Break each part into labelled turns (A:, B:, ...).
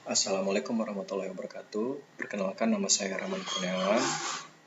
A: Assalamualaikum warahmatullahi wabarakatuh. Perkenalkan, nama saya Rahman Kurniawan,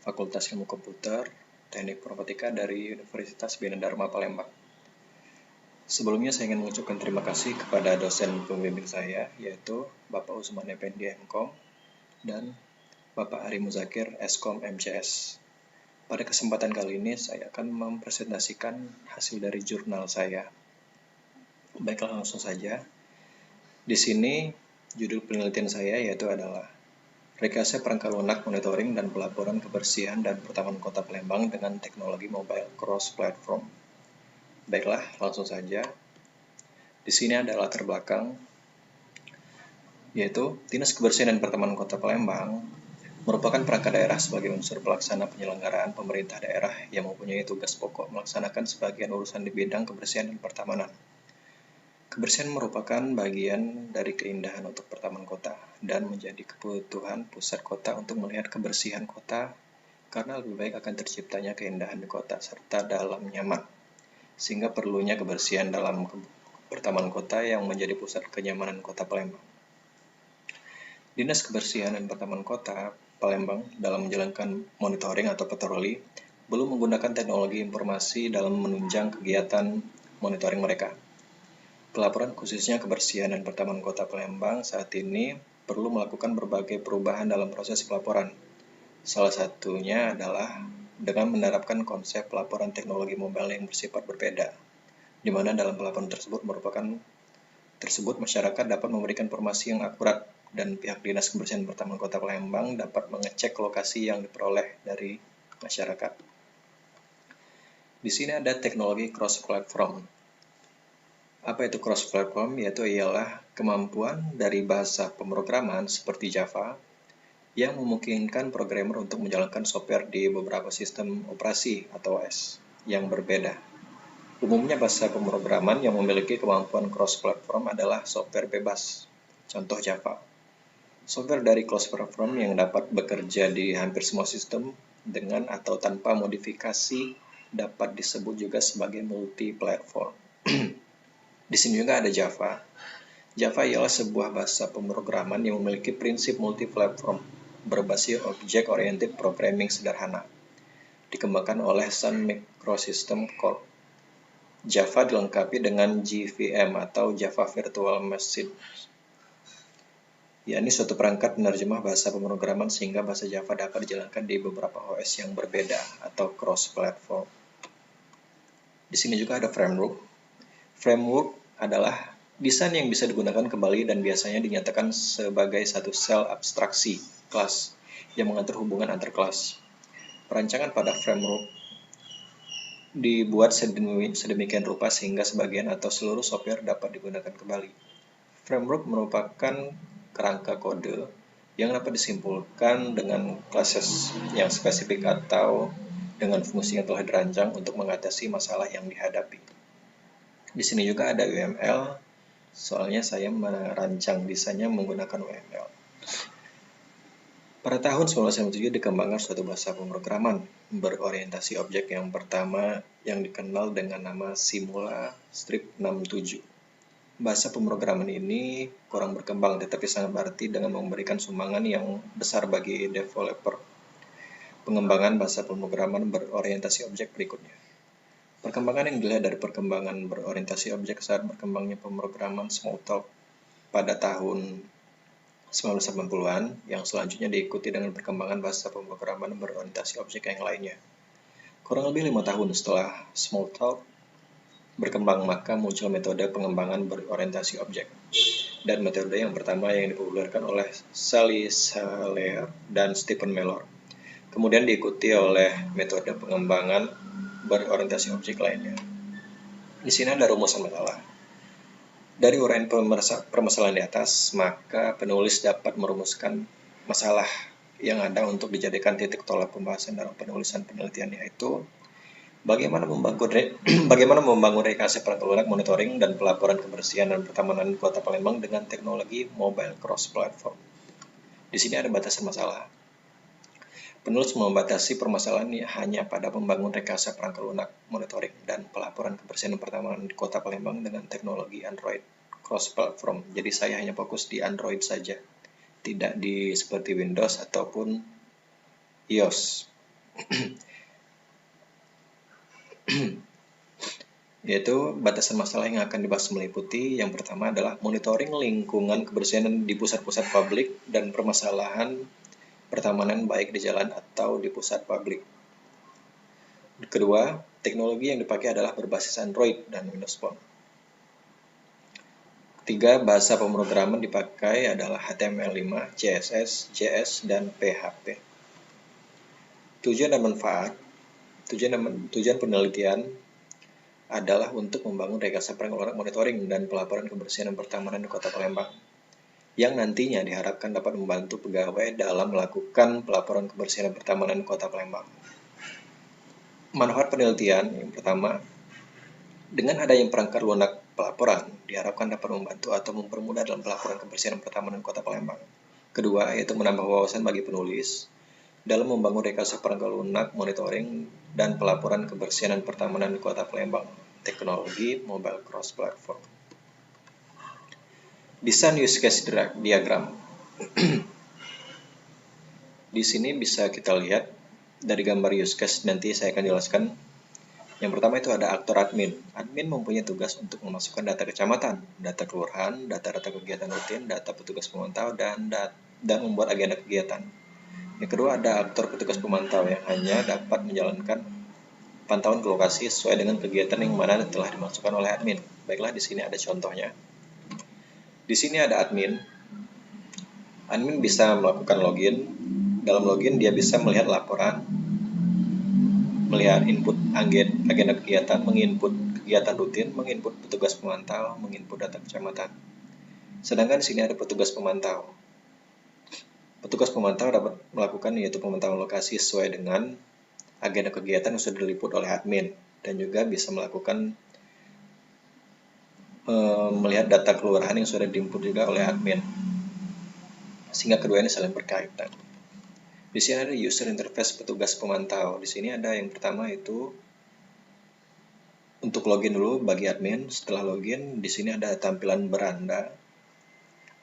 A: Fakultas Ilmu Komputer, Teknik Informatika dari Universitas Bina Dharma Palembang. Sebelumnya saya ingin mengucapkan terima kasih kepada dosen pembimbing saya, yaitu Bapak Usman Effendi MKom dan Bapak Ari Muzakir Eskom MCS. Pada kesempatan kali ini saya akan mempresentasikan hasil dari jurnal saya. Baiklah, langsung saja. Di sini judul penelitian saya yaitu adalah Rekayasa Perangkat Lunak Monitoring dan Pelaporan Kebersihan dan Pertamanan Kota Palembang dengan Teknologi Mobile Cross Platform. Baiklah, langsung saja. Di sini ada latar belakang, yaitu Dinas Kebersihan dan Pertamanan Kota Palembang merupakan perangkat daerah sebagai unsur pelaksana penyelenggaraan pemerintah daerah yang mempunyai tugas pokok melaksanakan sebagian urusan di bidang kebersihan dan pertamanan. Kebersihan merupakan bagian dari keindahan untuk pertamanan kota dan menjadi kebutuhan pusat kota untuk melihat kebersihan kota karena lebih baik akan terciptanya keindahan di kota serta dalam nyaman. Sehingga perlunya kebersihan dalam pertamanan kota yang menjadi pusat kenyamanan kota Palembang. Dinas Kebersihan dan Pertamanan Kota Palembang dalam menjalankan monitoring atau patroli belum menggunakan teknologi informasi dalam menunjang kegiatan monitoring mereka. Pelaporan khususnya kebersihan dan pertamanan kota Palembang saat ini perlu melakukan berbagai perubahan dalam proses pelaporan. Salah satunya adalah dengan menerapkan konsep pelaporan teknologi mobile yang bersifat berbeda, di mana dalam pelaporan tersebut masyarakat dapat memberikan informasi yang akurat dan pihak Dinas Kebersihan dan Pertamanan Kota Palembang dapat mengecek lokasi yang diperoleh dari masyarakat. Di sini ada teknologi cross-platform. Apa itu cross-platform? Yaitu ialah kemampuan dari bahasa pemrograman seperti Java yang memungkinkan programmer untuk menjalankan software di beberapa sistem operasi atau OS yang berbeda. Umumnya bahasa pemrograman yang memiliki kemampuan cross-platform adalah software bebas, contoh Java. Software dari cross-platform yang dapat bekerja di hampir semua sistem dengan atau tanpa modifikasi dapat disebut juga sebagai multi-platform. Di sini juga ada Java. Java ialah sebuah bahasa pemrograman yang memiliki prinsip multi-platform berbasis Object-Oriented Programming sederhana, dikembangkan oleh Sun Microsystems Corp. Java dilengkapi dengan JVM atau Java Virtual Machine, yakni suatu perangkat penerjemah bahasa pemrograman sehingga bahasa Java dapat dijalankan di beberapa OS yang berbeda atau cross-platform. Di sini juga ada framework. Framework adalah desain yang bisa digunakan kembali dan biasanya dinyatakan sebagai satu sel abstraksi kelas yang mengatur hubungan antar kelas. Perancangan pada framework dibuat sedemikian rupa sehingga sebagian atau seluruh software dapat digunakan kembali. Framework merupakan kerangka kode yang dapat disimpulkan dengan classes yang spesifik atau dengan fungsi yang telah dirancang untuk mengatasi masalah yang dihadapi. Di sini juga ada UML, soalnya saya merancang desainnya menggunakan UML. Pada tahun 1997 dikembangkan suatu bahasa pemrograman berorientasi objek yang pertama yang dikenal dengan nama Simula Strip 67. Bahasa pemrograman ini kurang berkembang tetapi sangat berarti dengan memberikan sumbangan yang besar bagi developer pengembangan bahasa pemrograman berorientasi objek berikutnya. Perkembangan yang dilihat dari perkembangan berorientasi objek saat berkembangnya pemrograman Smalltalk pada tahun 1980-an yang selanjutnya diikuti dengan perkembangan bahasa pemrograman berorientasi objek yang lainnya. Kurang lebih 5 tahun setelah Smalltalk berkembang, maka muncul metode pengembangan berorientasi objek. Dan metode yang pertama yang dipopulerkan oleh Sally Saler dan Stephen Mellor. Kemudian diikuti oleh metode pengembangan berorientasi objek lainnya. Di sini ada rumusan masalah. Dari uraian permasalahan di atas, maka penulis dapat merumuskan masalah yang ada untuk dijadikan titik tolak pembahasan dalam penulisan penelitian, yaitu bagaimana membangun rekayasa perangkat lunak monitoring dan pelaporan kebersihan dan pertamanan Kota Palembang dengan teknologi mobile cross platform. Di sini ada batasan masalah. Penulis membatasi permasalahan hanya pada membangun rekayasa perangkat lunak monitoring dan pelaporan kebersihan dan pertamanan di Kota Palembang dengan teknologi Android cross-platform. Jadi saya hanya fokus di Android saja, tidak di seperti Windows ataupun iOS. Yaitu batasan masalah yang akan dibahas meliputi yang pertama adalah monitoring lingkungan kebersihan di pusat-pusat publik dan permasalahan pertamanan baik di jalan atau di pusat publik. Kedua, teknologi yang dipakai adalah berbasis Android dan Windows Phone. Ketiga, bahasa pemrograman dipakai adalah HTML5, CSS, JS, dan PHP. Tujuan dan manfaat. Tujuan penelitian adalah untuk membangun rekayasa pengelolaan monitoring dan pelaporan kebersihan dan pertamanan di Kota Palembang, yang nantinya diharapkan dapat membantu pegawai dalam melakukan pelaporan kebersihan dan pertamanan di Kota Palembang. Manfaat penelitian yang pertama, dengan adanya perangkat lunak pelaporan, diharapkan dapat membantu atau mempermudah dalam pelaporan kebersihan dan pertamanan Kota Palembang. Kedua, yaitu menambah wawasan bagi penulis dalam membangun rekayasa perangkat lunak, monitoring, dan pelaporan kebersihan dan pertamanan di Kota Palembang. Teknologi mobile cross-platform. Desain use case diagram. Di sini bisa kita lihat dari gambar use case, nanti saya akan jelaskan. Yang pertama itu ada aktor admin. Admin mempunyai tugas untuk memasukkan data kecamatan, data kelurahan, data-data kegiatan rutin, data petugas pemantau, dan membuat agenda kegiatan. Yang kedua ada aktor petugas pemantau yang hanya dapat menjalankan pantauan ke lokasi sesuai dengan kegiatan yang mana telah dimasukkan oleh admin. Baiklah, di sini ada contohnya. Di sini ada admin. Admin bisa melakukan login. Dalam login dia bisa melihat laporan, melihat input agenda kegiatan, menginput kegiatan rutin, menginput petugas pemantau, menginput data kecamatan. Sedangkan di sini ada petugas pemantau. Petugas pemantau dapat melakukan yaitu pemantauan lokasi sesuai dengan agenda kegiatan yang sudah diliput oleh admin, dan juga bisa melakukan melihat data kelurahan yang sudah diinput juga oleh admin, sehingga kedua ini saling berkaitan. Di sini ada user interface petugas pemantau. Di sini ada yang pertama itu untuk login dulu bagi admin. Setelah login, di sini ada tampilan beranda,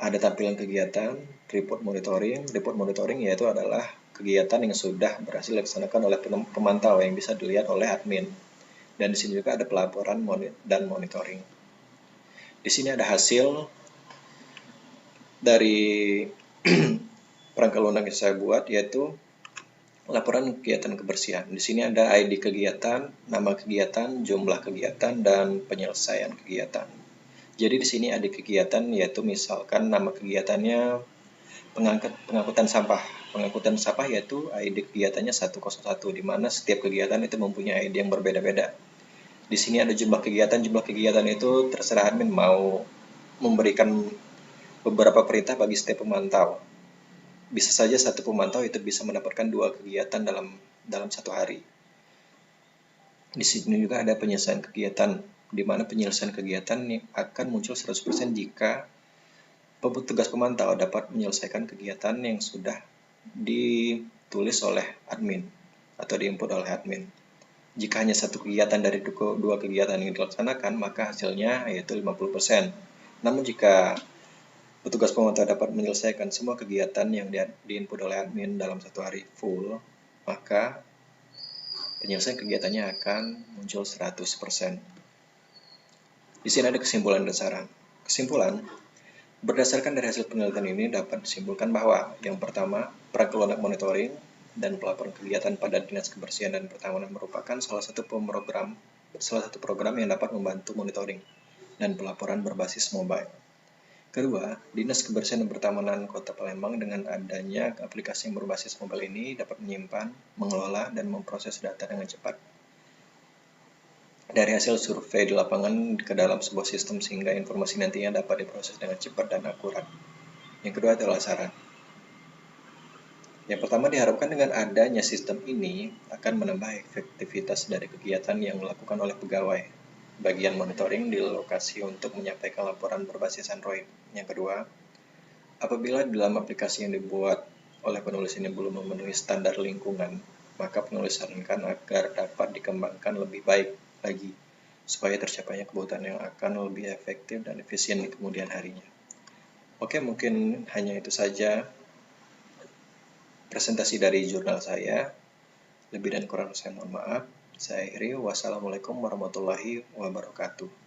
A: ada tampilan kegiatan, report monitoring. Report monitoring yaitu adalah kegiatan yang sudah berhasil dilaksanakan oleh pemantau yang bisa dilihat oleh admin. Dan di sini juga ada pelaporan dan monitoring. Di sini ada hasil dari perangkat lunak yang saya buat, yaitu laporan kegiatan kebersihan. Di sini ada ID kegiatan, nama kegiatan, jumlah kegiatan, dan penyelesaian kegiatan. Jadi di sini ada kegiatan, yaitu misalkan nama kegiatannya pengangkutan sampah. Pengangkutan sampah yaitu ID kegiatannya 101, di mana setiap kegiatan itu mempunyai ID yang berbeda-beda. Di sini ada jumlah kegiatan itu terserah admin mau memberikan beberapa perintah bagi setiap pemantau. Bisa saja satu pemantau itu bisa mendapatkan 2 kegiatan dalam satu hari. Di sini juga ada penyelesaian kegiatan, di mana penyelesaian kegiatan akan muncul 100% jika petugas pemantau dapat menyelesaikan kegiatan yang sudah ditulis oleh admin atau diinput oleh admin. Jika hanya satu kegiatan dari 2 kegiatan yang dilaksanakan, maka hasilnya yaitu 50%. Namun jika petugas pemantau dapat menyelesaikan semua kegiatan yang diinput oleh admin dalam satu hari full, maka penyelesaian kegiatannya akan muncul 100%. Di sini ada kesimpulan dan saran. Kesimpulan, berdasarkan dari hasil penelitian ini dapat disimpulkan bahwa yang pertama, perangkat lunak monitoring dan pelaporan kegiatan pada Dinas Kebersihan dan Pertamanan merupakan salah satu program yang dapat membantu monitoring dan pelaporan berbasis mobile. Kedua, Dinas Kebersihan dan Pertamanan Kota Palembang dengan adanya aplikasi yang berbasis mobile ini dapat menyimpan, mengelola, dan memproses data dengan cepat dari hasil survei di lapangan ke dalam sebuah sistem sehingga informasi nantinya dapat diproses dengan cepat dan akurat. Yang kedua adalah saran. Yang pertama, diharapkan dengan adanya sistem ini akan menambah efektivitas dari kegiatan yang dilakukan oleh pegawai bagian monitoring di lokasi untuk menyampaikan laporan berbasis Android. Yang kedua, apabila dalam aplikasi yang dibuat oleh penulis ini belum memenuhi standar lingkungan, maka penulis sarankan agar dapat dikembangkan lebih baik lagi supaya tercapainya kebutuhan yang akan lebih efektif dan efisien di kemudian harinya. Oke, mungkin hanya itu saja presentasi dari jurnal saya. Lebih dan kurang saya mohon maaf. Saya akhiri. Wassalamualaikum warahmatullahi wabarakatuh.